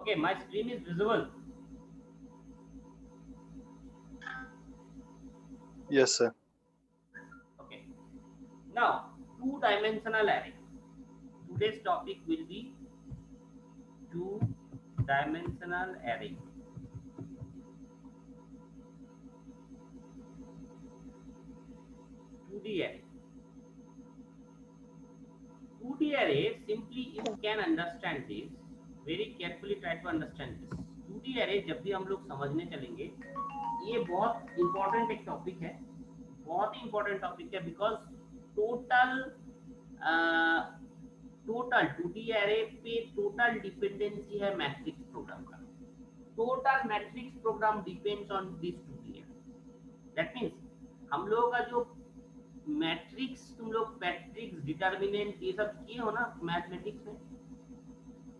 Okay, my screen is visible. Yes, sir. Okay. Now, two-dimensional array. Today's topic will be two-dimensional array. Two D array. Two D array, simply you can understand this. Very carefully try to understand this. Two D array जब भी हम लोग समझने चलेंगे, ये बहुत important एक topic है, बहुत ही इंपॉर्टेंट टॉपिक है because total total two D array पे टोटल डिपेंडेंसी है मैट्रिक्स प्रोग्राम का. Total matrix program depends on this two D array. That means हम लोगों का जो मैट्रिक्स, तुम लोग मैट्रिक्स डिटर्मिनेंट ये सब किए हो ना मैथमेटिक्स में,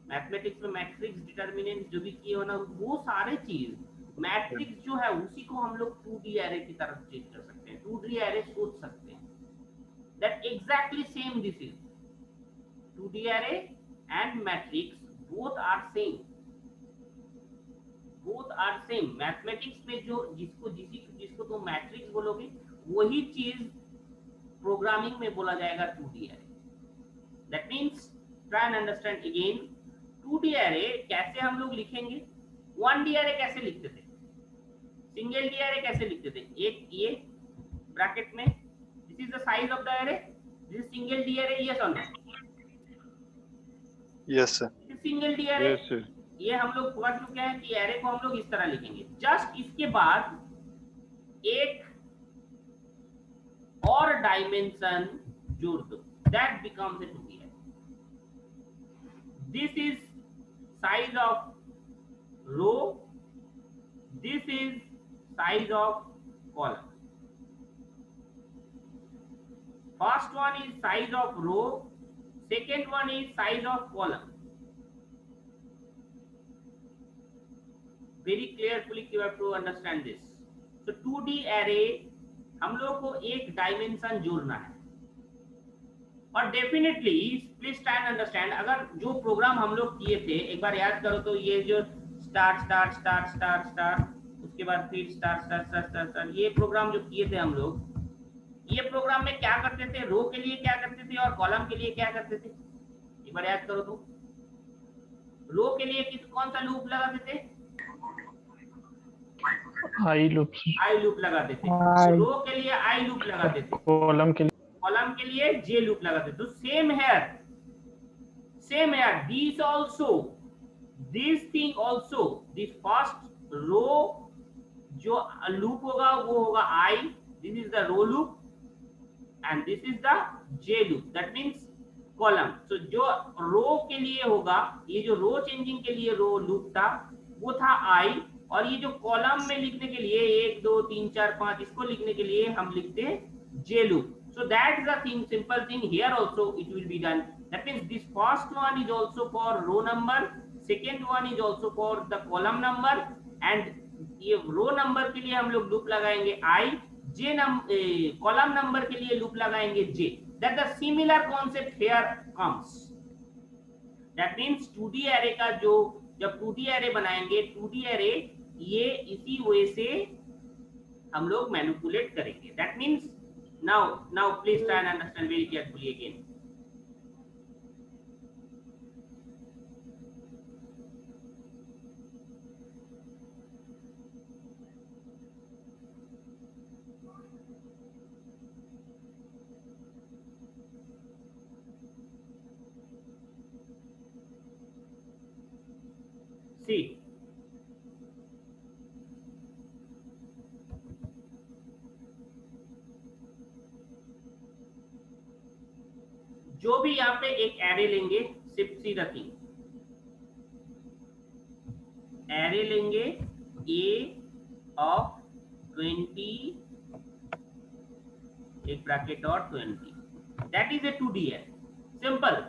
मैथमेटिक्स में मैट्रिक्स डिटर्मिनेंट जो भी किए हो ना, वो सारे चीज मैट्रिक्स जो है उसी को हम लोग टू डी एरे की तरफ चेंज कर सकते हैं, टू डी एरे सोच सकते हैं. That exactly same this is two D array and matrix both are same, both are same. Mathematics में जो जिसको तुम मैट्रिक्स बोलोगे वही चीज प्रोग्रामिंग में बोला जाएगा two D array. That means try and understand again. Two D array कैसे हम लोग लिखेंगे, वन डी एरे कैसे लिखते थे, सिंगल डी एरे कैसे लिखते थे, एक ये ब्रैकेट में this is the size of the array, this is single D array, yes और no? Yes sir. Single D array. Yes, sir. ये हम लोग समझ चुके हैं कि एरे को हम लोग इस तरह लिखेंगे. जस्ट इसके बाद एक और डायमेंशन जोड़ दो, that becomes a two D array. This is size of row, this is size of column. First one is size of row, second one is size of column. Very carefully you have to understand this. So 2D array हम लोग को एक dimension जोड़ना है और definitely please try and understand. अगर जो programme हम लोग किए थे एक बार याद करो तो ये जो start start start start start उसके बाद फिर start start start start start, ये प्रोग्राम जो किए थे हम लोग, ये प्रोग्राम में क्या करते थे, रो के लिए क्या करते थे और कॉलम के लिए क्या करते थे, एक बार याद करो तो. रो के लिए कौन सा लूप लगाते थे, आई लूप. आई लूप लगाते थे. रो के लिए आई लूप लगाते थे, कॉलम के लिए जे लूप लगाते थे. तो same here this also, this thing also, this first row जो लूप होगा वो होगा I, this is the row loop and this is the j loop, that means column. So जो रो के लिए होगा, ये जो रो चेंजिंग के लिए रो लूप था वो था i, और ये जो कॉलम में लिखने के लिए 1 2 3 4 5 इसको लिखने के लिए हम लिखते हैं j loop. So that is the thing, simple thing. Here also it will be done. That means this first one is also for row number, second one is also for the column number, and ये रो number के लिए हम लोग loop लगाएंगे i, J column number के लिए loop लगाएंगे j. That the similar concept here comes. That means 2D array का जो जब 2D एरे बनाएंगे, 2D एरे ये इसी वे से हम लोग मैनिपुलेट करेंगे. That means now please try and understand very carefully again. See, जो भी यहाँ पे एक एरे लेंगे, सिर्फ सी रखिंग एरे लेंगे a of 20 एक ब्रैकेट और 20, दैट इज ए 2D है, simple.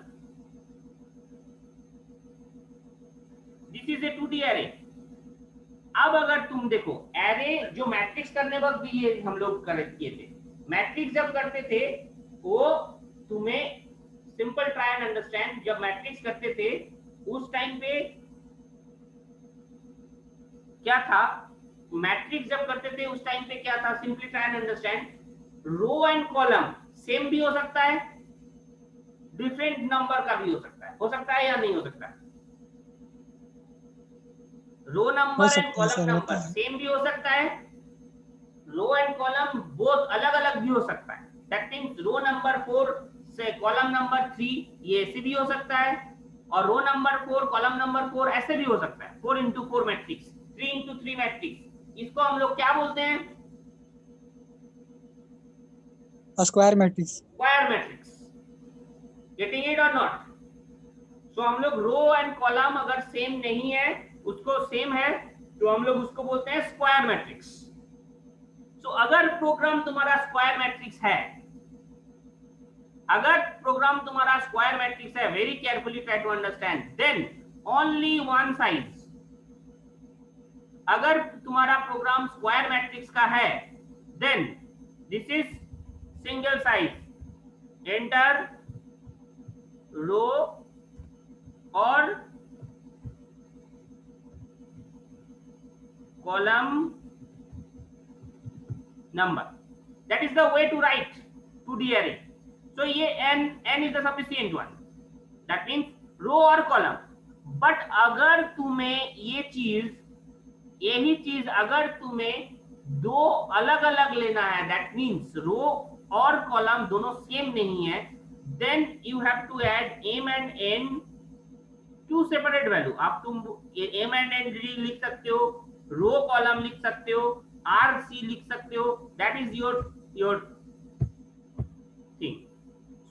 This is a 2D array. अब अगर तुम देखो एरे जो मैट्रिक्स करने वक्त भी ये हम लोग किए थे, मैट्रिक्स जब करते थे वो तुम्हें सिंपल ट्राई एंड अंडरस्टैंड, जब मैट्रिक्स करते थे उस टाइम पे क्या था, मैट्रिक्स जब करते थे उस टाइम पे क्या था, simply try and understand, row and column same भी हो सकता है, डिफरेंट नंबर का भी हो सकता है या नहीं हो सकता है? रो हो नंबर एंड सकता है कॉलम सर, नंबर होता है। सेम भी हो सकता है, रो एंड कॉलम बोथ अलग अलग भी हो सकता है। दैट मीन्स रो नंबर 4 से कॉलम नंबर 3 ये ऐसे भी हो सकता है, और रो नंबर 4 कॉलम नंबर 4 ऐसे भी हो सकता है, 4 इंटू 4 मैट्रिक्स, 3 इंटू 3 मैट्रिक्स। इसको हम लोग क्या बोलते हैं? Square matrix. Square matrix. Getting it और नॉट? सो हम लोग रो एंड कॉलम अगर सेम नहीं है, उसको सेम है, तो हम लोग उसको बोलते हैं स्क्वायर मैट्रिक्स। सो अगर प्रोग्राम तुम्हारा स्क्वायर मैट्रिक्स है, अगर प्रोग्राम तुम्हारा स्क्वायर मैट्रिक्स है, very carefully try to understand, then only one size. अगर तुम्हारा प्रोग्राम स्क्वायर मैट्रिक्स का है, then this is single size, enter row और column number. That is the way to write 2D array. So ये n is the sufficient one. That means row और column. But अगर तुम्हें यही चीज अगर तुम्हें दो अलग अलग लेना है, that means row और column दोनों सेम नहीं है, then you have to add m and n two separate value. आप तुम m and n लिख सकते हो, रो कॉलम लिख सकते हो, आर सी लिख सकते हो, that is your thing.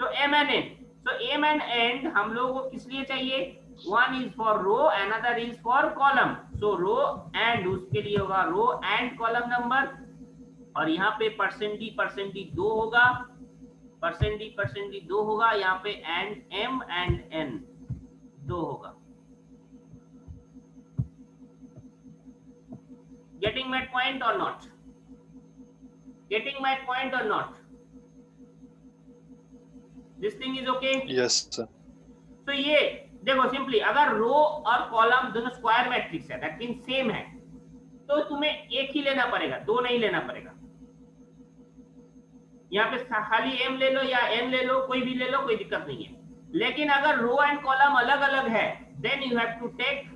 So m and n, so m and n हम लोगों को किस लिए चाहिए? One is for row, another is for column. So row and उसके लिए होगा रो एंड कॉलम नंबर, और यहाँ पे परसेंट डी दो होगा, परसेंट डी दो होगा, यहाँ पे एंड m एंड n दो होगा। Getting my point or not? Getting my point or not? This thing is okay? Yes sir. तो ये देखो सिंपली, अगर रो और कॉलम दोनों स्क्वायर मैट्रिक्स है, दैट मीन सेम है, तो तुम्हें एक ही लेना पड़ेगा, दो नहीं लेना पड़ेगा। यहाँ पे खाली m ले लो या n ले लो, कोई भी ले लो, कोई दिक्कत नहीं है। लेकिन अगर रो एंड कॉलम अलग अलग है, then you have to take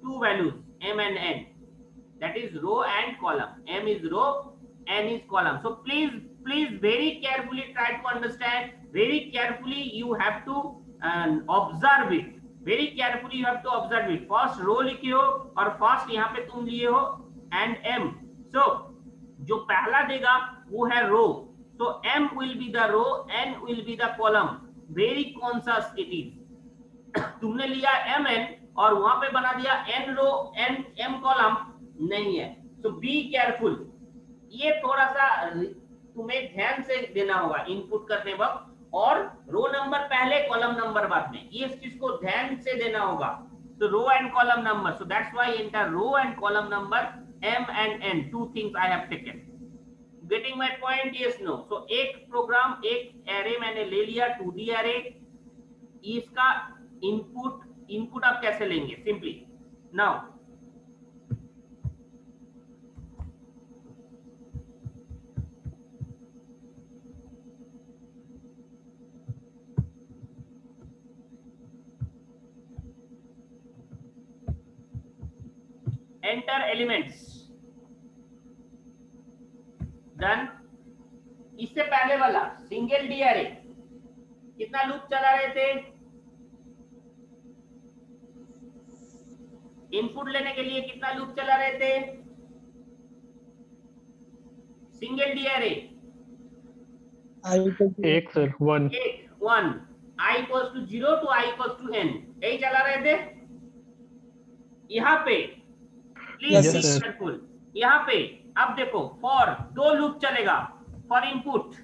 two values m and n, that is row and column. M is row, n is column. So please very carefully try to understand, very carefully you have to observe it, very carefully you have to observe it। First row लिखे हो और first यहाँ पे तुम लिए हो and m, so जो पहला देगा वो है रो, so m will be the row, n will be the column, very conscious it is। तुमने लिया mn और वहां पे बना दिया n रो n m कॉलम, नहीं है। सो बी केयरफुल, ये थोड़ा सा तुम्हें ध्यान से देना होगा इनपुट करने वक्त, और रो नंबर पहले कॉलम नंबर बाद में, ये इस चीज को ध्यान से देना होगा। तो row and column number, so that's why enter row and column number m and n, two things I have taken. Getting my point? Yes no? So एक प्रोग्राम, एक एरे मैंने ले लिया 2D एरे, इसका इनपुट आप कैसे लेंगे? Simply now enter elements, done. इससे पहले वाला सिंगल डी एरे कितना लूप चला रहे थे? इनपुट लेने के लिए कितना लूप चला रहे थे? सिंगल डी एरे एक sir, one. One, i equals to 0 to i equals to n, यही चला रहे थे। यहाँ पे प्लीज बी केयरफुल, यहाँ पे अब देखो फॉर दो लूप चलेगा, for input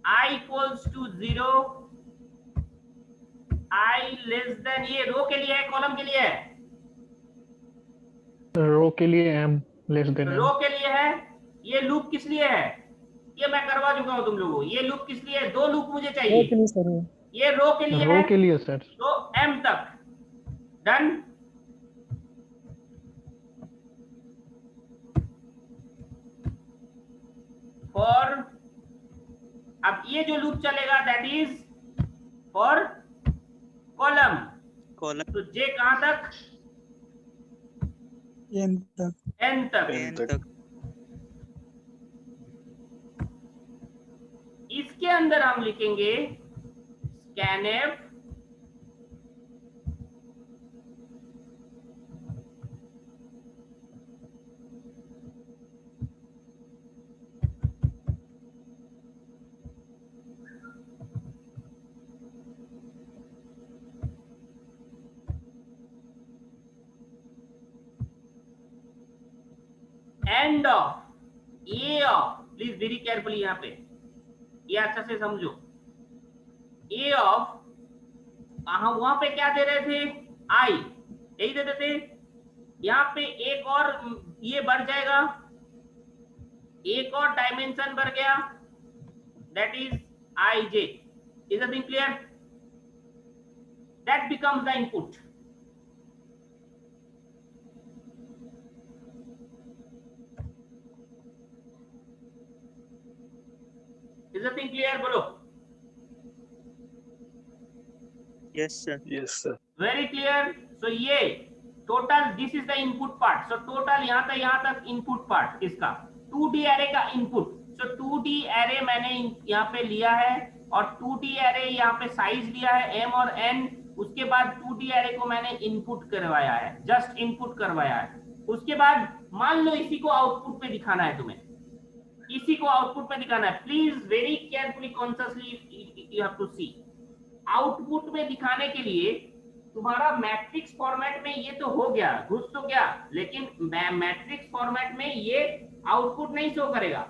i equals to 0, i less than, ये रो के लिए है कॉलम के लिए है? रो के लिए m लेस देन रो के लिए है। ये लूप किस लिए है? ये मैं करवा चुका हूं तुम लोगों को। ये लूप किस लिए है? दो लूप मुझे चाहिए। ये रो के लिए है, रो के लिए सर। तो m तक, डन। फॉर, अब ये जो लूप चलेगा that is for column. Column तो जे कहां तक? n तक। n तक। n तक। इसके अंदर हम लिखेंगे scanf end of A of, please very carefully, यहाँ पे ये अच्छा से समझो। ए ऑफ वहां पे क्या दे रहे थे? आई, यही देते थे। यहाँ पे एक और ये बढ़ जाएगा, एक और डायमेंशन बढ़ गया, that is I J. Is the thing clear? That becomes the input. Is the thing clear? बोलो। Yes sir. Yes, sir. Very clear. So ये total, this is the input part. So total यहाँ तक input part इसका 2D array का input. सो 2D array मैंने यहाँ पे लिया है, और 2D एरे यहाँ पे साइज लिया है m और n। उसके बाद 2D एरे को मैंने इनपुट करवाया है, जस्ट इनपुट करवाया है। उसके बाद मान लो इसी को आउटपुट में दिखाना है तुम्हें, इसी को आउटपुट में दिखाना है। Please very carefully consciously you have to see. Output में दिखाने के लिए तुम्हारा मैट्रिक्स फॉर्मेट में ये तो हो गया, घुस तो गया, लेकिन मैट्रिक्स फॉर्मेट में ये आउटपुट नहीं शो करेगा।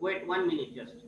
Wait 1 minute just.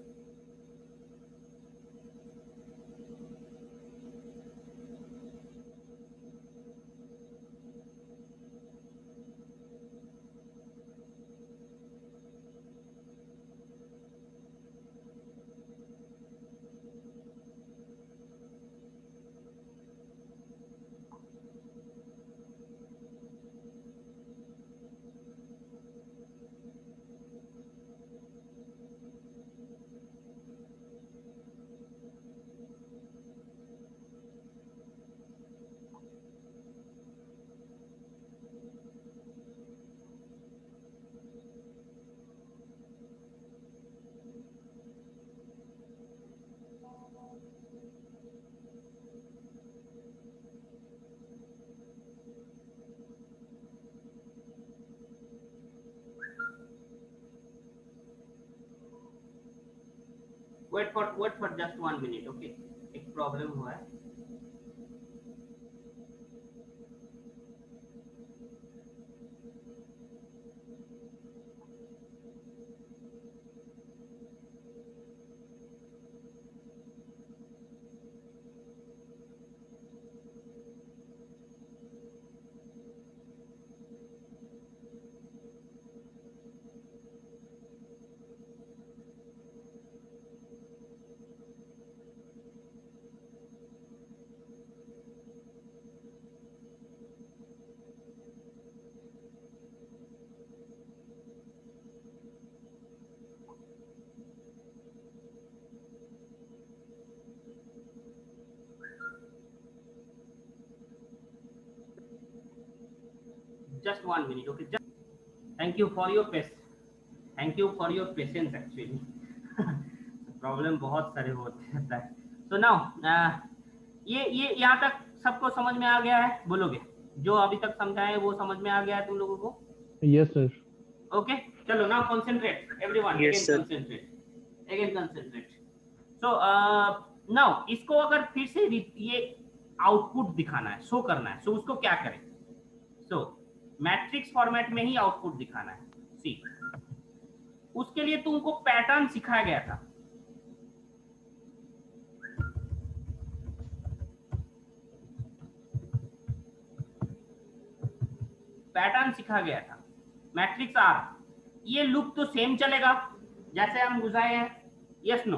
wait for just 1 minute, okay? एक प्रॉब्लम हुआ है। Just 1 minute, okay? Just thank you for your patience actually. Problem बहुत सारे होते हैं। So now ये यहाँ तक सबको समझ में आ गया है? बोलोगे जो अभी तक समझाए वो समझ में आ गया है तुम लोगों को? Yes, sir. Okay, चलो now concentrate everyone. Yes, sir. Again concentrate. So now इसको अगर फिर से ये आउटपुट दिखाना है, शो करना है, सो उसको क्या करें? सो मैट्रिक्स फॉर्मेट में ही आउटपुट दिखाना है। सी, उसके लिए तुमको पैटर्न सिखाया गया था। पैटर्न सिखा गया था मैट्रिक्स आर। ये लूप तो सेम चलेगा जैसे हम घुसाए हैं, यस नो?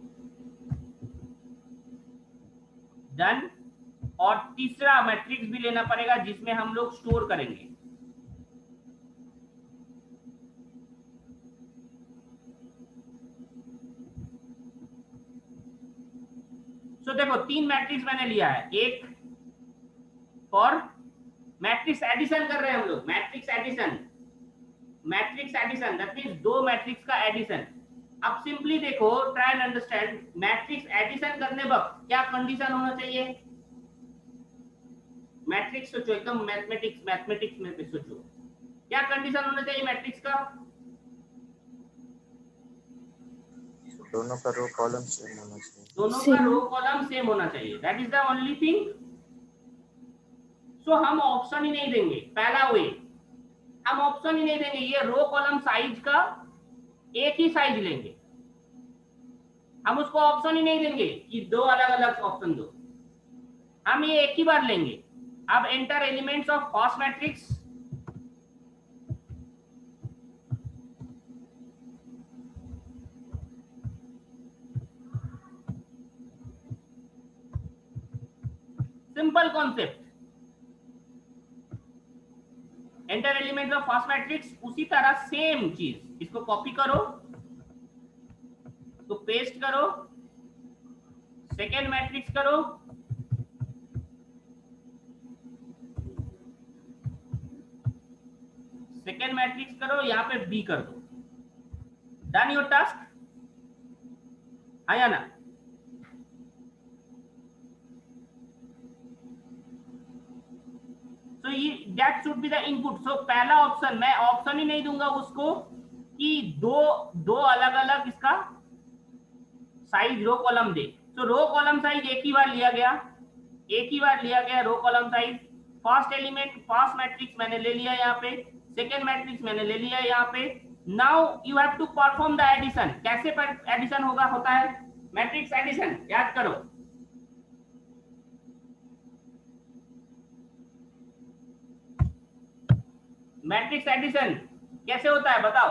डन। और तीसरा मैट्रिक्स भी लेना पड़ेगा जिसमें हम लोग स्टोर करेंगे। तो देखो 3 मैट्रिक्स मैंने लिया है, एक और मैट्रिक्स एडिशन कर रहे हैं हम लोग, matrix addition that means 2 matrix का एडिशन। अब सिंपली देखो, try and understand, matrix addition करने वक्त क्या कंडीशन होना चाहिए? मैट्रिक्स सोचो, एकदम मैथमेटिक्स में सोचो, क्या कंडीशन होना चाहिए मैट्रिक्स का? दोनों का रो कॉलम सेम होना चाहिए। दोनों का रो कॉलम सेम होना चाहिए, that is the only thing. So हम ऑप्शन ही नहीं देंगे, पहला वे हम ऑप्शन ही नहीं देंगे, ये रो कॉलम साइज का एक ही साइज लेंगे, हम उसको ऑप्शन ही नहीं देंगे कि 2 अलग अलग ऑप्शन दो, हम ये एक ही बार लेंगे। अब enter elements of first matrix, simple concept, enter element of first matrix, उसी तरह सेम चीज, इसको कॉपी करो, तो पेस्ट करो, सेकेंड मैट्रिक्स करो, सेकेंड मैट्रिक्स करो, यहाँ पे बी कर दो, डन योर टास्क, आया ना? So that should be the input. So पहला ऑप्शन, मैं ऑप्शन ही नहीं दूंगा उसको कि दो अलग अलग इसका साइज रो कॉलम दे। तो रो कॉलम साइज एक ही बार लिया गया, row column size. First element first matrix मैंने ले लिया यहाँ पे, सेकेंड मैट्रिक्स मैंने ले लिया यहाँ पे। Now you have to perform the addition. कैसे एडिशन होता है? मैट्रिक्स एडिशन, याद करो, मैट्रिक्स एडिशन कैसे होता है बताओ?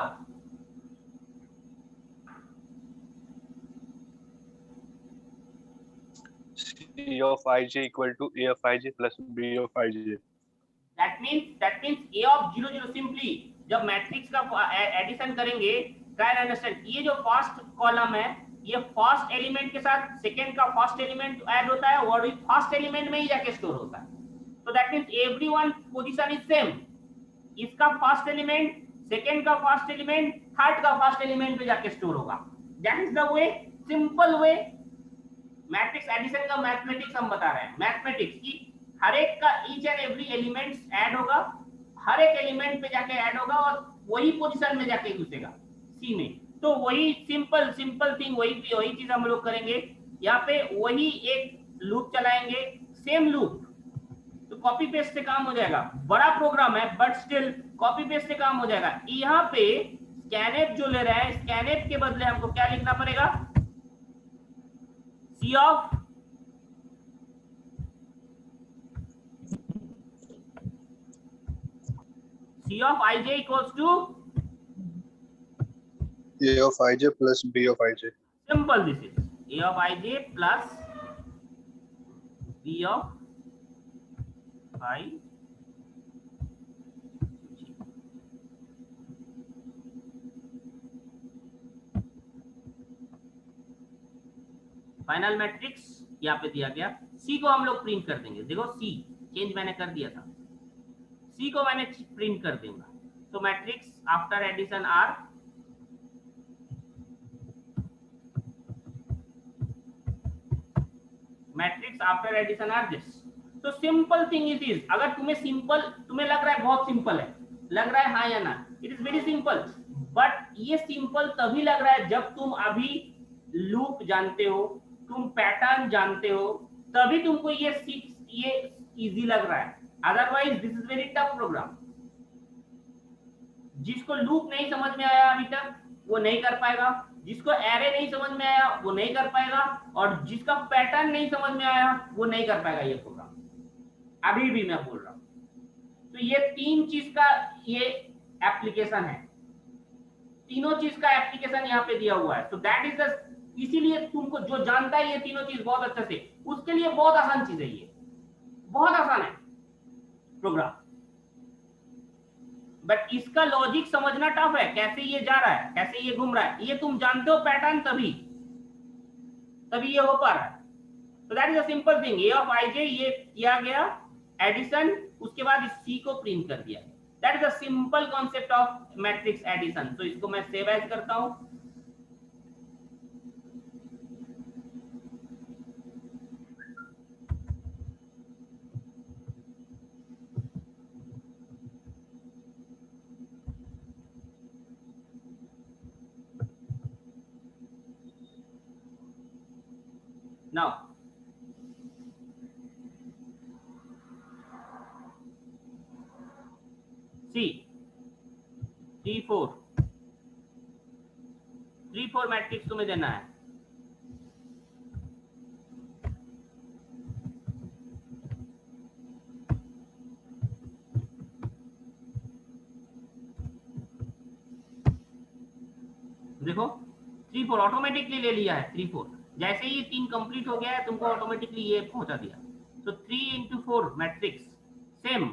C of ij equal to A of ij plus B of ij. That means A of 0 0 simply जब मैट्रिक्स का एडिशन करेंगे, ट्राई एंड अंडरस्टैंड, ये जो फर्स्ट कॉलम है, ये फर्स्ट एलिमेंट के साथ सेकेंड का फर्स्ट एलिमेंट ऐड होता है, और फर्स्ट एलिमेंट में ही जाके स्टोर होता है। तो that means everyone position is same, इसका फर्स्ट एलिमेंट, सेकेंड का फर्स्ट एलिमेंट, थर्ड का फर्स्ट एलिमेंट पे जाके स्टोर होगा। That is the way, simple way. Matrix addition का मैथमेटिक्स हम बता रहे हैं, मैथमेटिक्स की हर एक का each and every elements add होगा, हर एक एलिमेंट पे जाके ऐड होगा और वही पोजीशन में जाके घुसेगा सी में। तो वही सिंपल थिंग, वही चीज हम लोग करेंगे यहाँ पे, वही एक लूप चलाएंगे, सेम लूप। तो कॉपी पेस्ट से काम हो जाएगा, बड़ा प्रोग्राम है बट स्टिल कॉपी पेस्ट से काम हो जाएगा। यहाँ पे स्कैनएफ जो ले रहे हैं, स्कैनएफ के बदले हमको क्या लिखना पड़ेगा? C of ij equals to A of ij plus B of ij. simple, this is A of ij plus B of I। Final matrix यहाँ पे दिया गया, सी को हम लोग प्रिंट कर देंगे। देखो सी चेंज मैंने कर दिया था, सी को मैंने प्रिंट कर दूंगा। तो matrix after addition are this. तो सिंपल थिंग इट इज, अगर तुम्हें लग रहा है बहुत सिंपल है, लग रहा है हाँ या ना, it is very simple, but ये सिंपल तभी लग रहा है जब तुम अभी लूप जानते हो, तुम पैटर्न जानते हो, तभी तुमको ये इजी लग रहा है। Otherwise this is very tough program. जिसको लूप नहीं समझ में आया अभी तक वो नहीं कर पाएगा, जिसको एरे नहीं समझ में आया वो नहीं कर पाएगा, और जिसका पैटर्न नहीं समझ में आया वो नहीं कर पाएगा ये प्रोग्राम। अभी भी मैं बोल रहा हूं। तो ये 3 चीज का ये एप्लीकेशन है, तीनों चीज का एप्लीकेशन यहाँ पे दिया हुआ है। तो दैट इज द, इसीलिए तुमको जो जानता है ये तीनों चीज बहुत अच्छे से, उसके लिए बहुत आसान चीज है, ये बहुत आसान है प्रोग्राम, बट इसका लॉजिक समझना टफ है, कैसे ये जा रहा है, कैसे ये घूम रहा है, ये तुम जानते हो पैटर्न, तभी तभी ये हो पा रहा है। तो that is a simple thing, A of I J ये किया गया एडिशन, उसके बाद इस सी को प्रिंट कर दिया। That is a simple concept of matrix addition. तो इसको मैं सेव एज करता हूं। नाउ सी 3 4 मैट्रिक्स तुम्हें देना है। देखो 3 4 ऑटोमेटिकली ले लिया है। 3 4 जैसे ही 3 कंप्लीट हो गया है, तुमको ऑटोमेटिकली ये पहुंचा दिया। तो 3 into 4 मैट्रिक्स सेम।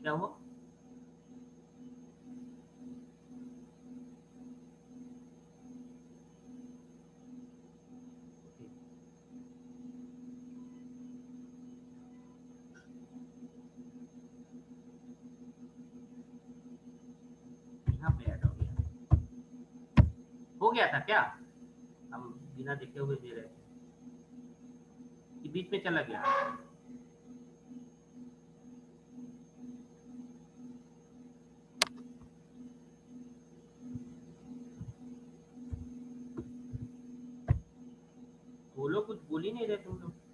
क्या हुआ? यहाँ पे ऐड हो गया था क्या? हम बिना देखे हुए दे रहे थे कि बीच में चला गया? बोलो, कुछ बोल ही नहीं रहे तुम लोग।